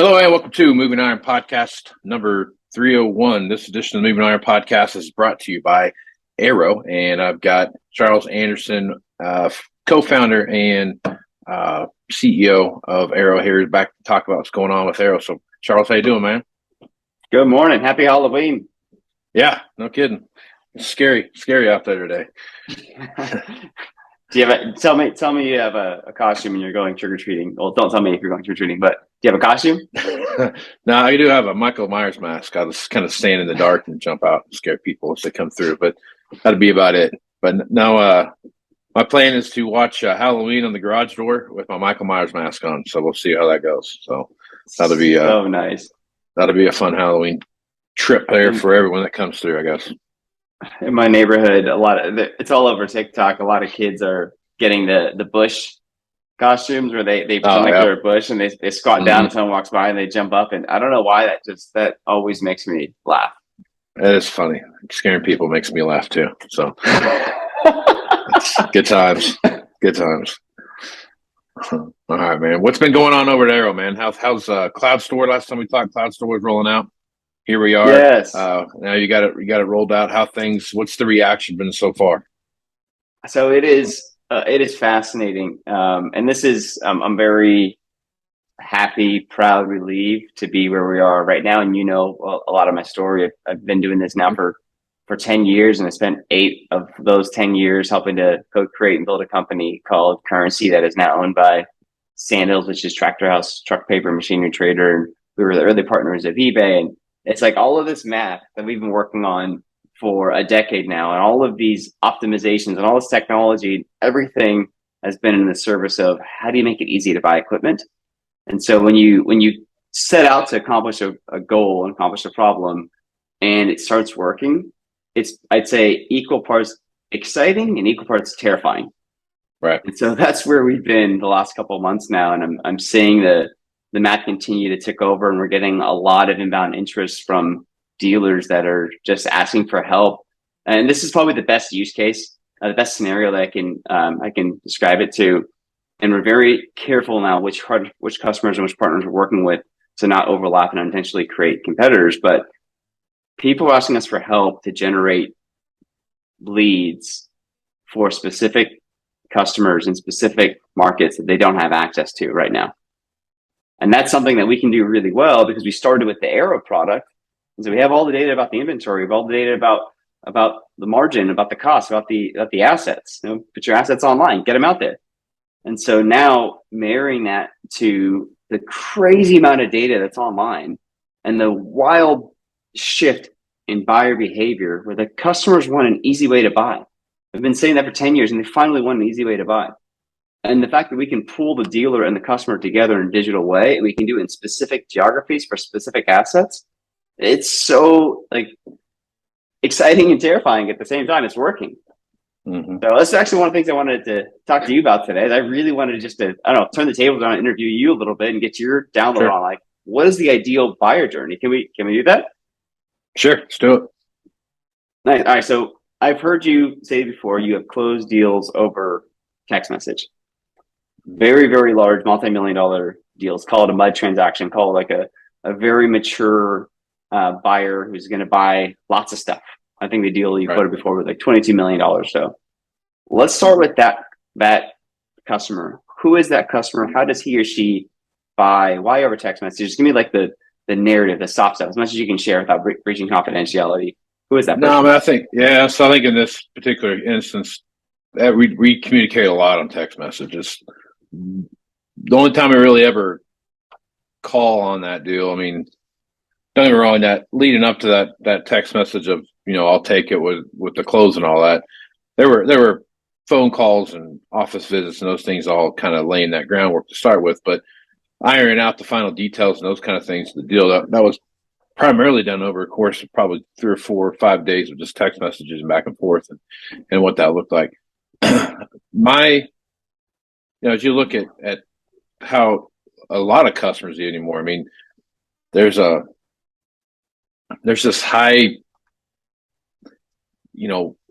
Hello and welcome to Moving Iron Podcast number 301. This edition of the Moving Iron Podcast is brought to you by Arrow, and I've got Charles Anderson, co-founder and CEO of Arrow here, back to talk about what's going on with Arrow. So, Charles, how you doing, man? Good morning. Happy Halloween. Yeah, no kidding. It's scary out there today. Do you have tell me you have a costume and you're going trick-or-treating. Well, don't tell me if you're going trick-or-treating, but do you have a costume? No, I do have a Michael Myers mask. I just kind of stand in the dark and jump out and scare people as they come through, but that'd be about it. But no, my plan is to watch Halloween on the garage door with my Michael Myers mask on. So we'll see how that goes. So that'll be so nice. That'll be a fun Halloween trip there for everyone that comes through, I guess. In my neighborhood, it's all over TikTok. A lot of kids are getting the bush costumes where they pretend like they're a bush and they squat down and someone walks by and they jump up, and I don't know why that always makes me laugh. It is funny. Scaring people makes me laugh too. So good times. Good times. All right, man. What's been going on over at Arrow, man? How's Cloud Store? Last time we talked, Cloud Store was rolling out. Here we are. Yes. Now you got it rolled out. What's the reaction been so far? So it is fascinating. And this is, I'm very happy, proud, relieved to be where we are right now. And a lot of my story. I've been doing this now for 10 years, and I spent 8 of those 10 years helping to co-create and build a company called Currency that is now owned by Sandals, which is Tractor House, truck paper machinery trader. And we were the early partners of eBay. And it's like all of this math that we've been working on for a decade now, and all of these optimizations and all this technology, everything has been in the service of how do you make it easy to buy equipment. And so when you set out to accomplish a goal and accomplish a problem and it starts working, it's, I'd say, equal parts exciting and equal parts terrifying. Right. And so that's where we've been the last couple of months now. And I'm seeing the math continue to tick over, and we're getting a lot of inbound interest from dealers that are just asking for help. And this is probably the best use case, the best scenario that I can describe it to. And we're very careful now which customers and which partners we're working with to not overlap and unintentionally create competitors. But people are asking us for help to generate leads for specific customers in specific markets that they don't have access to right now. And that's something that we can do really well because we started with the Arrow product. And so we have all the data about the inventory, we have all the data about the margin, about the cost, about the assets. Put your assets online, get them out there. And so now marrying that to the crazy amount of data that's online and the wild shift in buyer behavior where the customers want an easy way to buy. I've been saying that for 10 years and they finally want an easy way to buy. And the fact that we can pull the dealer and the customer together in a digital way, and we can do it in specific geographies for specific assets, it's so exciting and terrifying at the same time. It's working. Mm-hmm. So that's actually one of the things I wanted to talk to you about today. I really wanted to turn the tables around and interview you a little bit and get your download on what is the ideal buyer journey? Can we do that? Sure, let's do it. Nice. All right. So I've heard you say before you have closed deals over text message. Very, very large, multi-million-dollar deals. Call it a mud transaction. Call it like a very mature buyer who's going to buy lots of stuff. I think the deal you quoted before was like $22 million. So let's start with that customer. Who is that customer? How does he or she buy? Why over text message? Just give me like the narrative, the soft stuff, as much as you can share without breaching confidentiality. Who is that person? No, I mean, so I think in this particular instance, we communicate a lot on text messages. The only time I really ever call on that deal, I mean, don't get me wrong, that leading up to that text message of, I'll take it with the close and all that, there were phone calls and office visits and those things all kind of laying that groundwork to start with, but ironing out the final details and those kind of things, the deal that was primarily done over a course of probably 3 or 4 or 5 days of just text messages and back and forth and what that looked like. As you look at how a lot of customers do anymore, I mean, there's this high,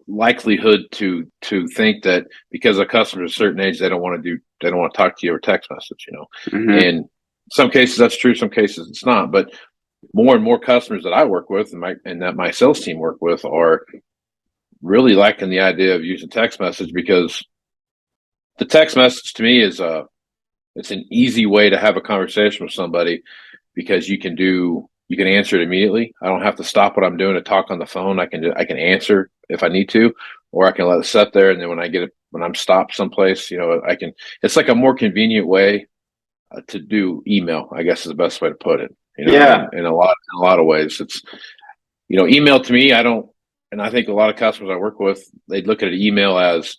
likelihood to think that because a customer is a certain age, they don't want to talk to you over text message, Mm-hmm. some cases that's true, some cases it's not. But more and more customers that I work with and that my sales team work with are really liking the idea of using text message, because the text message to me is it's an easy way to have a conversation with somebody, because you can answer it immediately. I don't have to stop what I'm doing to talk on the phone. I can answer if I need to, or I can let it sit there, and then when I'm stopped someplace, it's like a more convenient way to do email, I guess is the best way to put it. In a lot of ways, it's, email to me, and I think a lot of customers I work with, they look at an email as,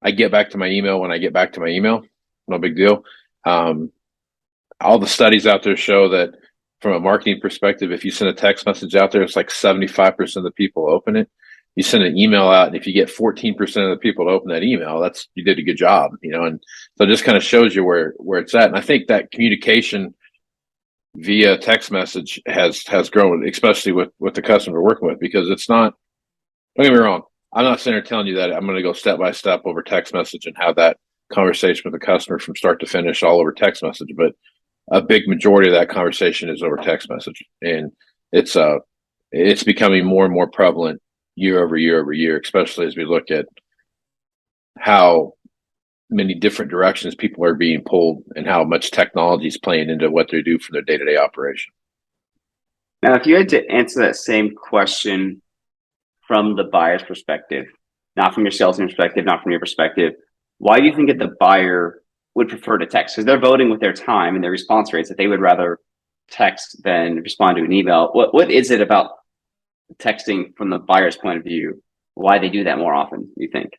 I get back to my email when I get back to my email. No big deal. All the studies out there show that from a marketing perspective, if you send a text message out there, it's like 75% of the people open it. You send an email out, and if you get 14% of the people to open that email, you did a good job, and so it just kind of shows you where it's at. And I think that communication via text message has grown, especially with the customer we're working with, because it's not, don't get me wrong, I'm not sitting there telling you that I'm going to go step by step over text message and have that conversation with the customer from start to finish all over text message, but a big majority of that conversation is over text message, and it's becoming more and more prevalent year over year over year, especially as we look at how many different directions people are being pulled and how much technology is playing into what they do for their day-to-day operation. Now, if you had to answer that same question from the buyer's perspective, not from your sales team perspective, not from your perspective, why do you think that the buyer would prefer to text? Because they're voting with their time and their response rates that they would rather text than respond to an email. What is it about texting from the buyer's point of view, why they do that more often, you think?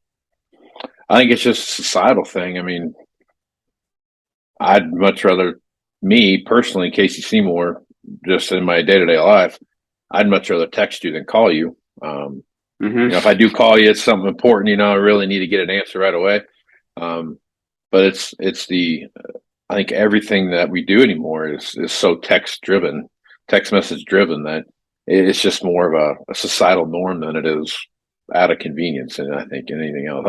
I think it's just a societal thing. I mean, I'd much rather, me personally, Casey Seymour, just in my day-to-day life, I'd much rather text you than call you. If I do call you, it's something important, I really need to get an answer right away. But it's I think everything that we do anymore is so text message driven, that it's just more of a societal norm than it is out of convenience. And I think anything else,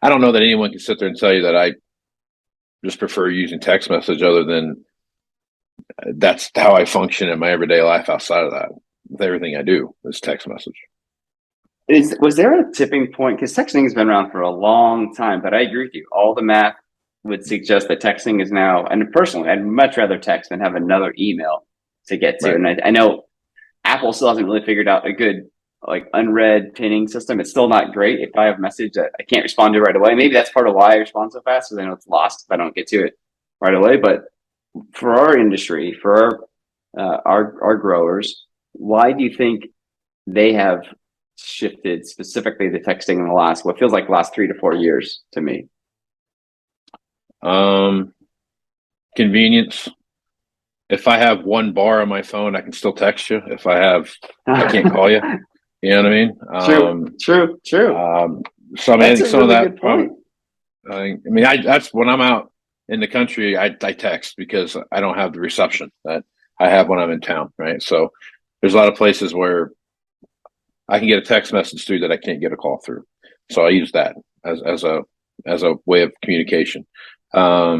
I don't know that anyone can sit there and tell you that I just prefer using text message, other than that's how I function in my everyday life. Outside of that, with everything I do is text message. Was there a tipping point? Because texting has been around for a long time, but I agree with you. All the math would suggest that texting is now, and personally, I'd much rather text than have another email to get to. Right. And I know Apple still hasn't really figured out a good unread pinning system. It's still not great. If I have a message that I can't respond to right away, maybe that's part of why I respond so fast, because I know it's lost if I don't get to it right away. But for our industry, for our growers, why do you think they have shifted specifically the texting in the last 3 to 4 years to me? Convenience. If I have one bar on my phone, I can still text you. If I can't call you. You know what I mean? True. So I mean, I think some of that. That's when I'm out in the country, I text, because I don't have the reception that I have when I'm in town, right? So there's a lot of places where I can get a text message through that I can't get a call through. So I use that as a way of communication. I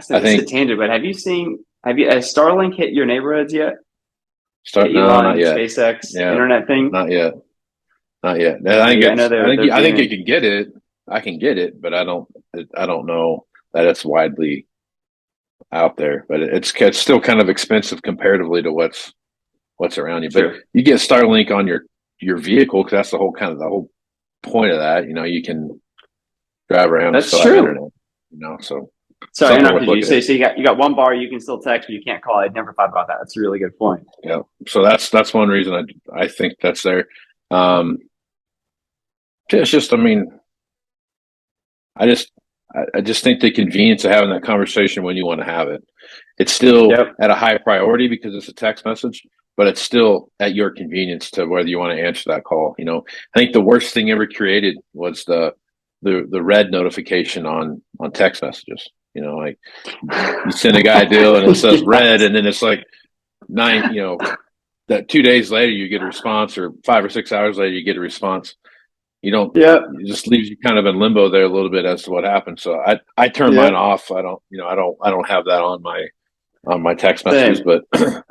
think it's a tangent, but has Starlink hit your neighborhoods yet? No, not yet. SpaceX internet thing? Not yet. I think you can get it. I can get it, but I don't know that it's widely out there. But it's still kind of expensive comparatively to what's around you. Sure. But you get Starlink on your vehicle, because that's the whole point of that. You can drive around. That's true. Internet, so. Sorry, I interrupted you. So you got one bar, you can still text, but you can't call. I'd never thought about that. That's a really good point. Yeah. So that's one reason I think that's there. It's just, I just think the convenience of having that conversation when you want to have it. It's still at a high priority because it's a text message, but it's still at your convenience to whether you want to answer that call. I think the worst thing ever created was the red notification on text messages. You send a guy a deal and it says red, and then it's like 9, that 2 days later you get a response, or 5 or 6 hours later you get a response. You don't. Yeah. It just leaves you kind of in limbo there a little bit as to what happened. So I turn Yeah. mine off. I don't have that on my text messages, Same. but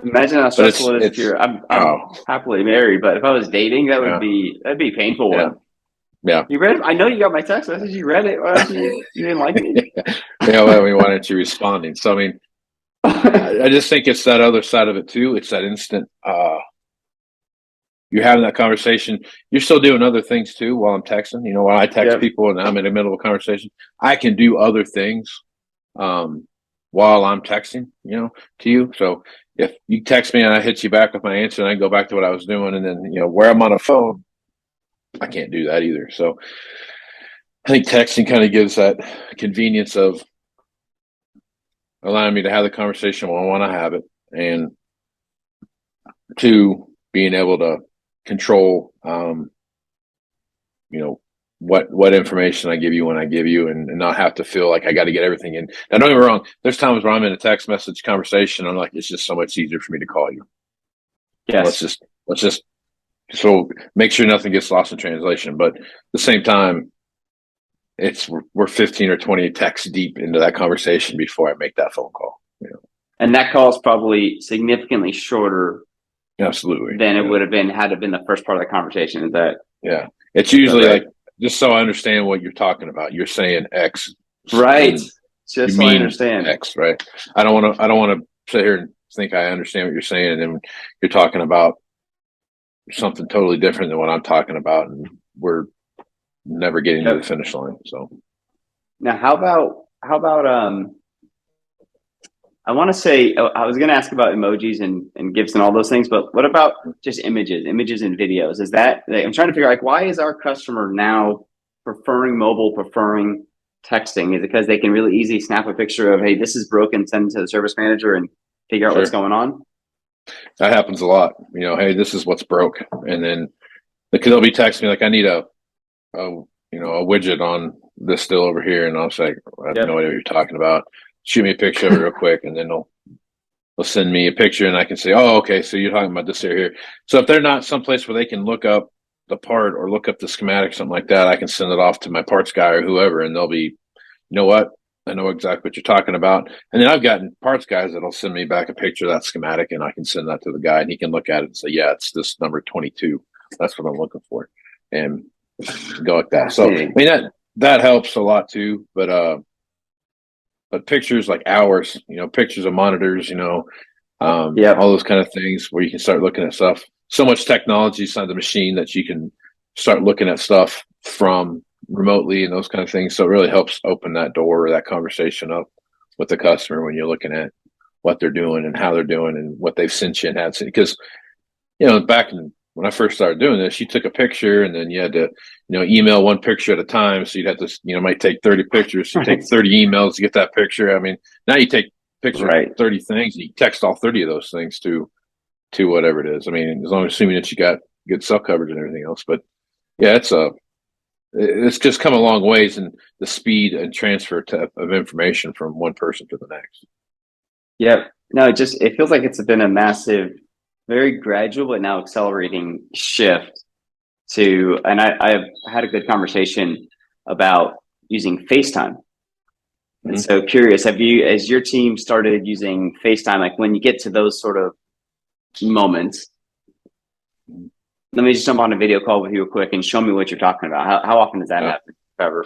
Imagine how but stressful it is if it's I'm oh happily married, but if I was dating, yeah that'd be a painful yeah one. yeah You read it? I know you got my text message. You read it. Why don't you didn't like me? yeah. Well, I mean, why aren't you responding? So I mean, I just think it's that other side of it too. It's that instant. You're having that conversation. You're still doing other things too while I'm texting. You know, while I text Yep. people and I'm in the middle of a conversation, I can do other things while I'm texting. You know, to you. So if you text me and I hit you back with my answer and I go back to what I was doing, and then where I'm on a phone, I can't do that either. So I think texting kind of gives that convenience of allowing me to have the conversation when I want to have it, and two, being able to control, what information I give you when I give you, and not have to feel like I got to get everything in. Now, don't get me wrong. There's times where I'm in a text message conversation. I'm like, it's just so much easier for me to call you. Let's Yes. just so make sure nothing gets lost in translation. But at the same time, we're 15 or 20 texts deep into that conversation before I make that phone call. And that call is probably significantly shorter Absolutely. than it would have been had it been the first part of the conversation. Is that Yeah. It's usually right? like, just so I understand what you're talking about. You're saying X Right. and you Just so I mean understand. X, right? I don't want to sit here and think I understand what you're saying, and then you're talking about something totally different than what I'm talking about, and we're never getting to the Yep. finish line. So Now, how about I want to say I was going to ask about emojis and GIFs and all those things, but what about just images and videos? Is that I'm trying to figure out, like, why is our customer now preferring mobile, preferring texting? Is it because they can really easily snap a picture of, hey, this is broken, send it to the service manager and figure out what's sure, going on? that happens a lot. Hey, this is what's broke, and then they'll be texting me like, I need a widget on this still over here, and I'll say, I have no Yep. idea what you're talking about. Shoot me a picture of it real quick, and then they'll send me a picture, and I can say, oh, okay, so you're talking about this here. So if they're not someplace where they can look up the part or look up the schematic, something like that, I can send it off to my parts guy or whoever, and they'll be, you know what? I know exactly what you're talking about. And then I've gotten parts guys that'll send me back a picture of that schematic, and I can send that to the guy, and he can look at it and say, yeah, it's this number 22. That's what I'm looking for. And go like that. So, I Fascinating. mean, that helps a lot too. But pictures like ours, pictures of monitors, all Yep. those kind of things where you can start looking at stuff. So much technology inside the machine that you can start looking at stuff from remotely and those kind of things. So it really helps open that door or that conversation up with the customer when you're looking at what they're doing and how they're doing and what they've sent you and had sent. Because back when I first started doing this, you took a picture and then you had to, email one picture at a time. So you'd have to, might take 30 pictures. So you Right. take 30 emails to get that picture. I mean, now you take picture Right. 30 things and you text all 30 of those things to whatever it is. I mean, as long as assuming that you got good cell coverage and everything else. But yeah, it's just come a long ways in the speed and transfer of information from one person to the next. Yep. No, it feels like it's been a massive, very gradual but now accelerating shift and I've had a good conversation about using FaceTime. And Mm-hmm. so curious, as your team started using FaceTime, like when you get to those sort of moments, let me just jump on a video call with you real quick and show me what you're talking about. How often does that happen? Ever?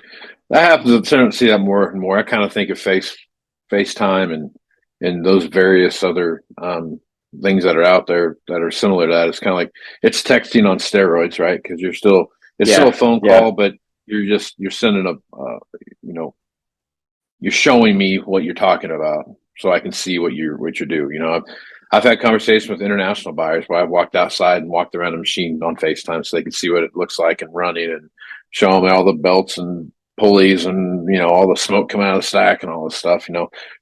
That happens. I'm starting to see that more and more. I kind of think of FaceTime and those various other things that are out there that are similar to that. It's kind of like it's texting on steroids, right? Because it's still a phone call, but you're sending you're showing me what you're talking about, so I can see what you're doing. I've had conversations with international buyers where I've walked outside and walked around a machine on FaceTime so they can see what it looks like and running, and show them all the belts and pulleys and all the smoke coming out of the stack and all this stuff.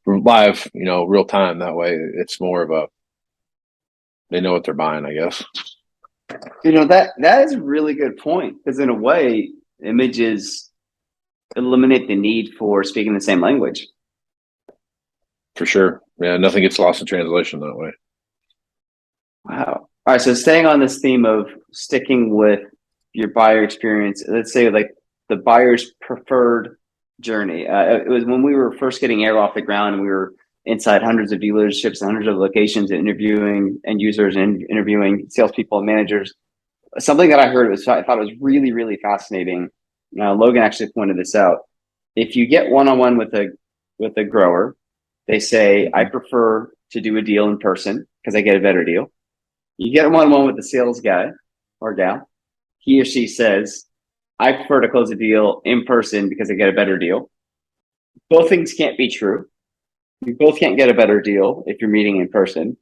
Live, real time. That way, it's more of they know what they're buying, I guess. That is a really good point, because in a way, images eliminate the need for speaking the same language. For sure. Yeah, nothing gets lost in translation that way. Wow. All right. So staying on this theme of sticking with your buyer experience, let's say like the buyer's preferred journey. It was when we were first getting Air off the ground and we were inside hundreds of dealerships and hundreds of locations and interviewing end users and interviewing salespeople and managers. Something that I heard I thought was really, really fascinating. Logan actually pointed this out. If you get one-on-one with a grower, they say, I prefer to do a deal in person because I get a better deal. You get one-on-one with the sales guy or gal, he or she says, I prefer to close a deal in person because I get a better deal. Both things can't be true. You both can't get a better deal if you're meeting in person.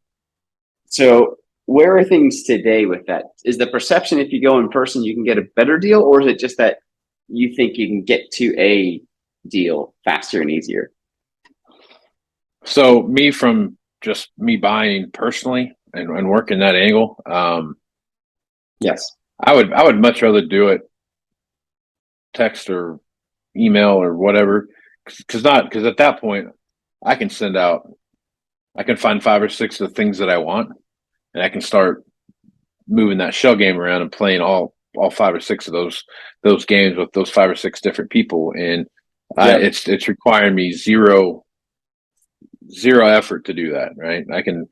So where are things today with that? Is the perception if you go in person, you can get a better deal, or is it just that you think you can get to a deal faster and easier? So from just me buying personally and working that angle, yes, I would much rather do it text or email or whatever, because at that point I can find 5 or 6 of the things that I want, and I can start moving that shell game around and playing all 5 or 6 of those games with those 5 or 6 different people, and it's requiring me zero effort to do that. Right? I can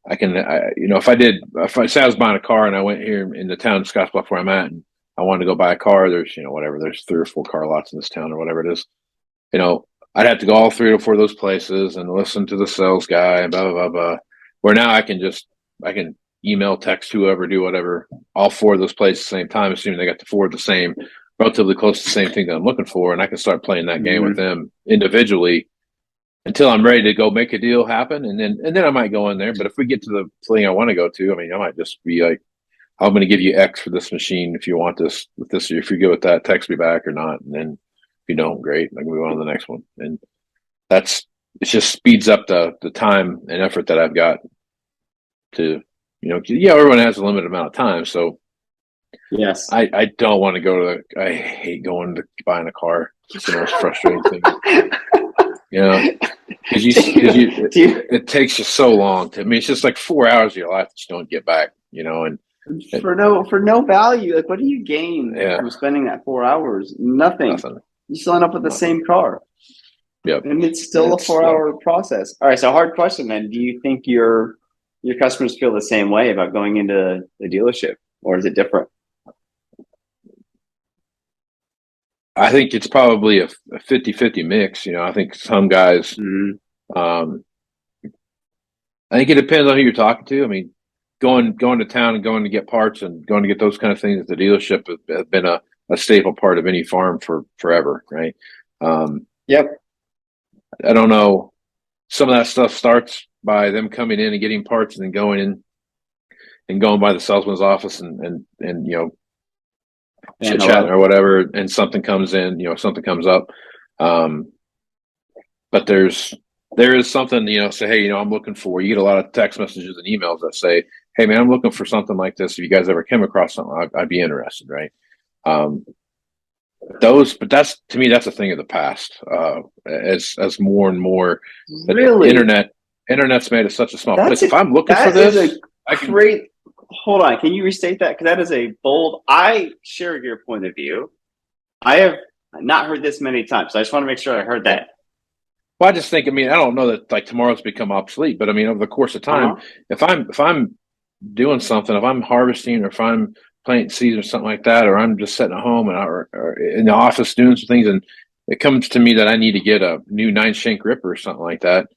if I say I was buying a car and I went here in the town of Scottsbluff where I'm at, and I wanted to go buy a car, there's there's 3 or 4 car lots in this town or whatever it is. I'd have to go all 3 or 4 of those places and listen to the sales guy and blah, blah, blah, blah. Where now I can email, text, whoever, do whatever, all 4 of those places at the same time, assuming they got the 4 of the same, relatively close to the same thing that I'm looking for. And I can start playing that game with them individually until I'm ready to go make a deal happen. And then I might go in there. But if we get to the thing I want to go to, I might just be like, I'm going to give you X for this machine. If you want this with this, if you're good with that, text me back or not. And then if you don't, great. I can move on to the next one. And it just speeds up the time and effort that I've got to, everyone has a limited amount of time. So yes, I don't want to go to I hate going to buying a car. It's the most frustrating thing. Because it takes you so long it's just like 4 hours of your life that you don't get back, and for no value. Like, what do you gain from spending that 4 hours? Nothing. You still end up with the same car. Yep. And it's still a 4-hour process. All right. So hard question then. Do you think your customers feel the same way about going into the dealership, or is it different? I think it's probably a 50-50 mix. I think some guys, I think it depends on who you're talking to. Going to town and going to get parts and going to get those kind of things at the dealership have been a staple part of any farm for forever. Right. Yep. I don't know. Some of that stuff starts by them coming in and getting parts and then going in and going by the salesman's office and chit chatting or whatever, and something comes in, something comes up. But there is something, say, hey, I'm looking for, you get a lot of text messages and emails that say, hey man, I'm looking for something like this. If you guys ever came across something, I'd be interested. Right. But that's, to me, that's a thing of the past. As more and more, really, internet's made it such a small place. If I'm looking for this, great. Hold on, can you restate that? Because that is a bold. I share your point of view. I have not heard this many times, so I just want to make sure I heard that. Well, I just think, I don't know that like tomorrow's become obsolete, but over the course of time, if I'm doing something, if I'm harvesting or if I'm planting seeds or something like that, or I'm just sitting at home or in the office doing some things, and it comes to me that I need to get a new 9-shank ripper or something like that,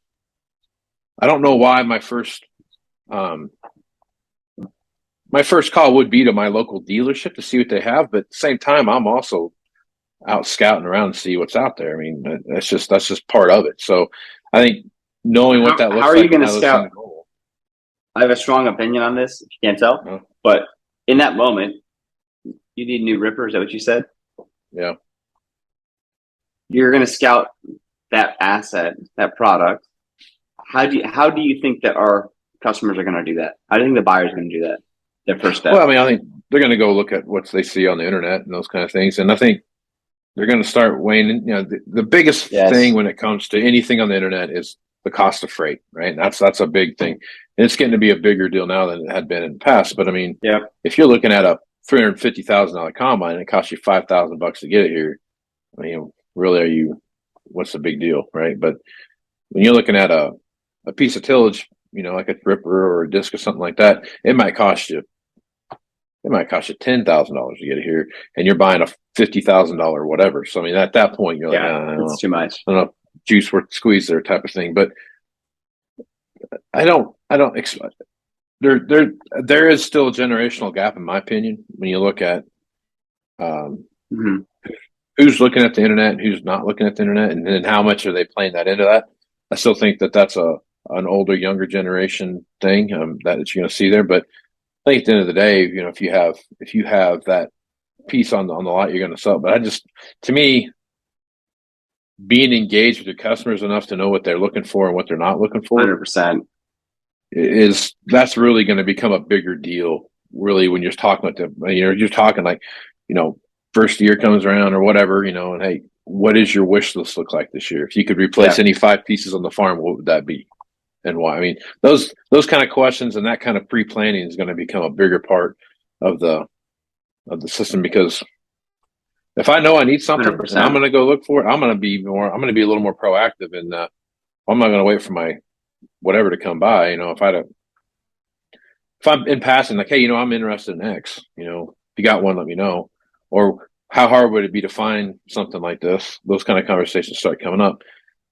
I don't know why my first call would be to my local dealership to see what they have, but at the same time, I'm also out scouting around to see what's out there. That's just part of it. So I think knowing what that looks like. How are you going to scout? I have a strong opinion on this, if you can't tell, but in that moment, you need new rippers. Is that what you said? Yeah. You're going to scout that asset, that product. How do you think that our customers are going to do that? How do you think the buyer's going to do that? Their first step. Well, I think they're going to go look at what they see on the internet and those kind of things. And I think they're going to start weighing, the biggest thing when it comes to anything on the internet is the cost of freight, right? And that's a big thing. And it's getting to be a bigger deal now than it had been in the past. But if you're looking at a $350,000 combine and it costs you $5,000 to get it here. I mean, really, what's the big deal, right? But when you're looking at a piece of tillage, like a ripper or a disc or something like that, it might cost you $10,000 to get it here, and you're buying a $50,000 whatever. So I mean, at that point, you're like, it's too much. I don't know, juice worth the squeeze there type of thing. But I don't expect there is still a generational gap in my opinion when you look at who's looking at the internet and who's not looking at the internet, and then how much are they playing that into that. I still think that's an older, younger generation thing that you're going to see there. But I think at the end of the day, if you have that piece on the lot, you're going to sell. But to me, being engaged with your customers enough to know what they're looking for and what they're not looking for, 100%, that's really going to become a bigger deal. Really, when you're talking with them, you're talking like, first year comes around or whatever, and hey, what does your wish list look like this year? If you could replace any 5 pieces on the farm, what would that be? And why? I mean, those kind of questions and that kind of pre-planning is going to become a bigger part of the system, because if I know I need something, and I'm going to go look for it, I'm going to be a little more proactive, and I'm not going to wait for my whatever to come by. If I'm in passing, like, hey, I'm interested in X, if you got one, let me know. Or how hard would it be to find something like this? Those kind of conversations start coming up,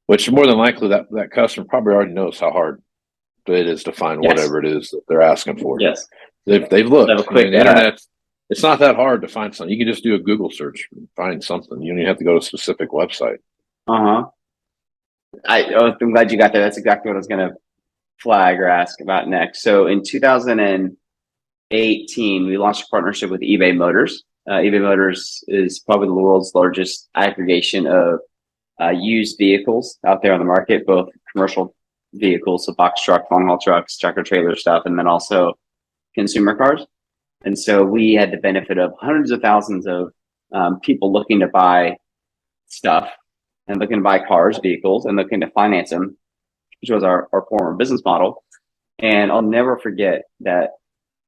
which more than likely that customer probably already knows how hard it is to find whatever it is that they're asking for. Yes. They've looked. The internet, it's not that hard to find something. You can just do a Google search and find something. You don't even have to go to a specific website. I'm glad you got there. That's exactly what I was going to flag or ask about next. So in 2018, we launched a partnership with eBay Motors. eBay Motors is probably the world's largest aggregation of used vehicles out there on the market, both commercial vehicles, so box truck, long haul trucks, tractor trailer stuff, and then also consumer cars. And so we had the benefit of hundreds of thousands of people looking to buy stuff and looking to buy cars, vehicles, and looking to finance them, which was our former business model. And I'll never forget that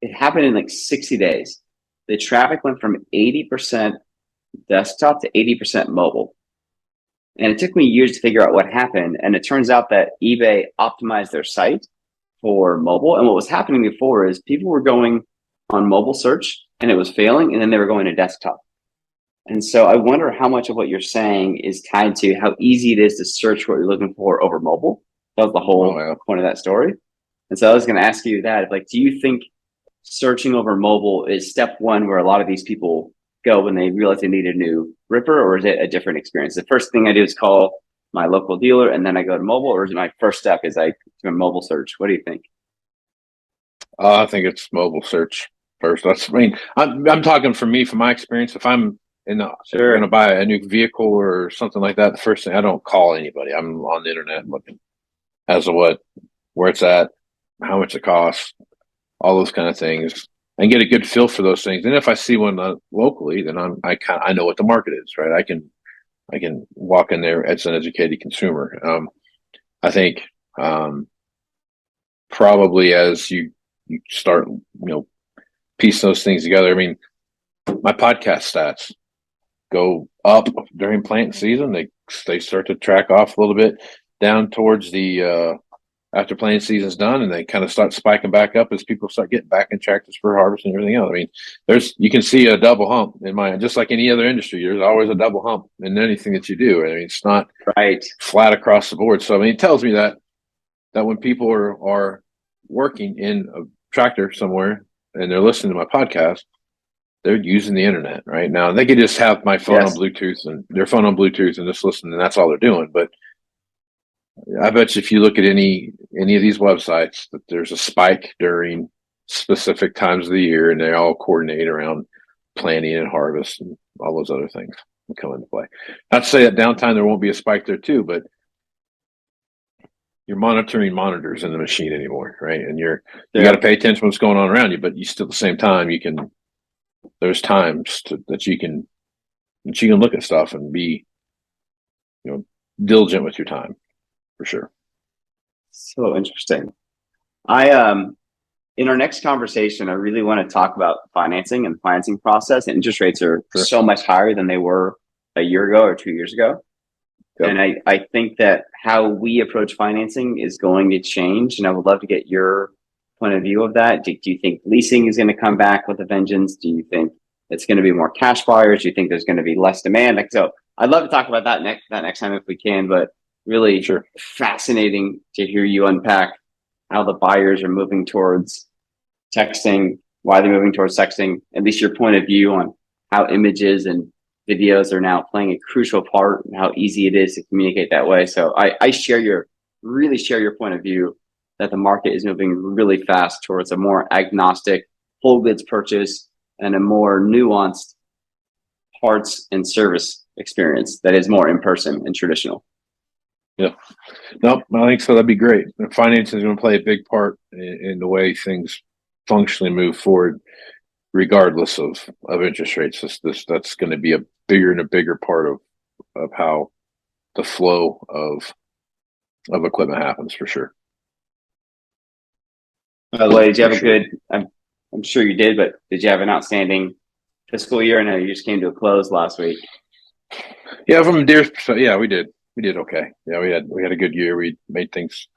it happened in like 60 days. The traffic went from 80% desktop to 80% mobile. And it took me years to figure out what happened. And it turns out that eBay optimized their site for mobile. And what was happening before is people were going on mobile search and it was failing, and then they were going to desktop. And so I wonder how much of what you're saying is tied to how easy it is to search what you're looking for over mobile. That was the whole point of that story. And so I was going to ask you that, do you think searching over mobile is step one where a lot of these people go when they realize they need a new ripper, or is it a different experience? The first thing I do is call my local dealer and then I go to mobile, or is it my first step is I do a mobile search? What do you think? I think it's mobile search first. I'm talking from my experience. If I'm going to buy a new vehicle or something like that, the first thing, I don't call anybody. I'm on the internet looking as to where it's at, how much it costs, all those kind of things, and get a good feel for those things. And if I see one locally, then I know what the market is, right? I can walk in there as an educated consumer. I think probably as you start, piece those things together. I mean, my podcast stats go up during planting season. They start to track off a little bit down towards the after planting season's done, and they kind of start spiking back up as people start getting back in tractors for harvest and everything else. I mean, you can see a double hump just like any other industry. There's always a double hump in anything that you do. I mean, it's not flat across the board. So I mean, it tells me that when people are working in a tractor somewhere and they're listening to my podcast, they're using the internet right now. They could just have my phone on Bluetooth and their phone on Bluetooth and just listen, and that's all they're doing. But I bet you if you look at any of these websites, that there's a spike during specific times of the year, and they all coordinate around planting and harvest and all those other things that come into play. Not to say that downtime there won't be a spike there too, but you're monitoring monitors in the machine anymore, right? And you got to pay attention to what's going on around you, but you still at the same time there's times that you can look at stuff and be diligent with your time, for sure. So interesting. I in our next conversation, I really want to talk about financing and the financing process. Interest rates are so much higher than they were a year ago or 2 years ago. Yep. And I think that how we approach financing is going to change. And I would love to get your point of view of that. Do you think leasing is going to come back with a vengeance? Do you think it's going to be more cash buyers? Do you think there's going to be less demand? So I'd love to talk about that next time if we can, but really fascinating to hear you unpack how the buyers are moving towards texting, why they're moving towards texting, at least your point of view on how images and videos are now playing a crucial part and how easy it is to communicate that way. So I really share your point of view that the market is moving really fast towards a more agnostic whole goods purchase and a more nuanced parts and service experience that is more in person and traditional. Yeah. Nope, I think so. That'd be great. And financing is going to play a big part in the way things functionally move forward, regardless of interest rates. That's going to be a bigger and a bigger part of how the flow of equipment happens for sure. By the way, did you have a good? I'm sure you did, but did you have an outstanding fiscal year? I know you just came to a close last week. Yeah, from a Deer's perspective, yeah, we did. We did okay. Yeah, we had a good year. We made things.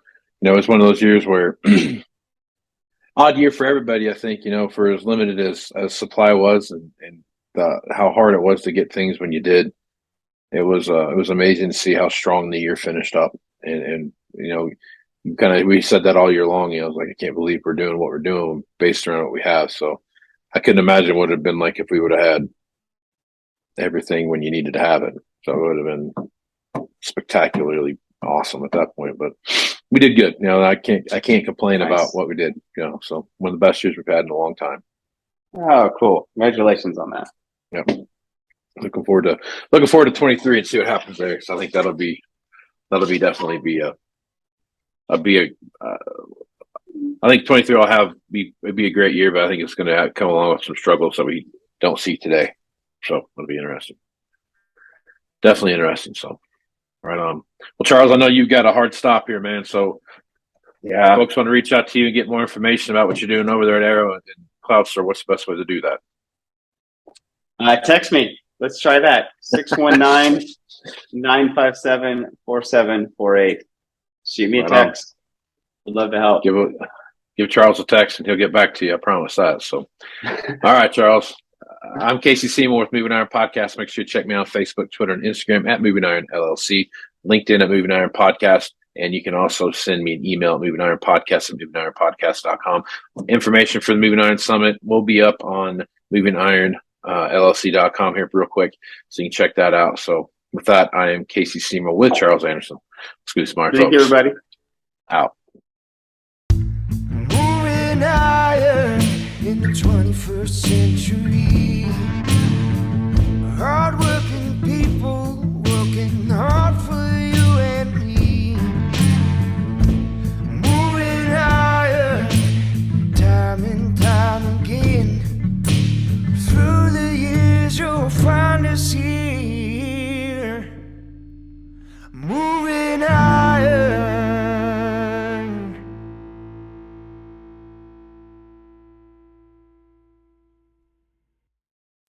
You know, it's one of those years where odd year for everybody. I think, you know, for as limited as supply was and how hard it was to get things when you did. It was amazing to see how strong the year finished up. And you know, we said that all year long. You know, I was like, I can't believe we're doing what we're doing based around what we have. So I couldn't imagine what it would have been like if we would have had everything when you needed to have it. So it would have been spectacularly awesome at that point. But we did good. You know, I can't complain about what we did. You know, so one of the best years we've had in a long time. Oh, cool! Congratulations on that. Yep. Looking forward to 23 and see what happens there. So I think that'll definitely be I think 23 will be a great year, but I think it's going to come along with some struggles that we don't see today. So it'll be interesting. Definitely interesting. So right on. Well, Charles, I know you've got a hard stop here, man. So yeah, folks want to reach out to you and get more information about what you're doing over there at Arrow and CloudStore. What's the best way to do that? Text me. Let's try that. 619-957-4748. Shoot me a text. Would love to help. Give Charles a text and he'll get back to you. I promise that. So, all right, Charles. I'm Casey Seymour with Moving Iron Podcast. Make sure you check me out on Facebook, Twitter, and Instagram at Moving Iron LLC, LinkedIn at Moving Iron Podcast, and you can also send me an email at movingironpodcast@movingironpodcast.com. Information for the Moving Iron Summit will be up on movingironllc.com here real quick, so you can check that out. So with that, I am Casey Seymour with Charles Anderson. Let's smart, Thank you, everybody. Out. Moving iron in the 21st century.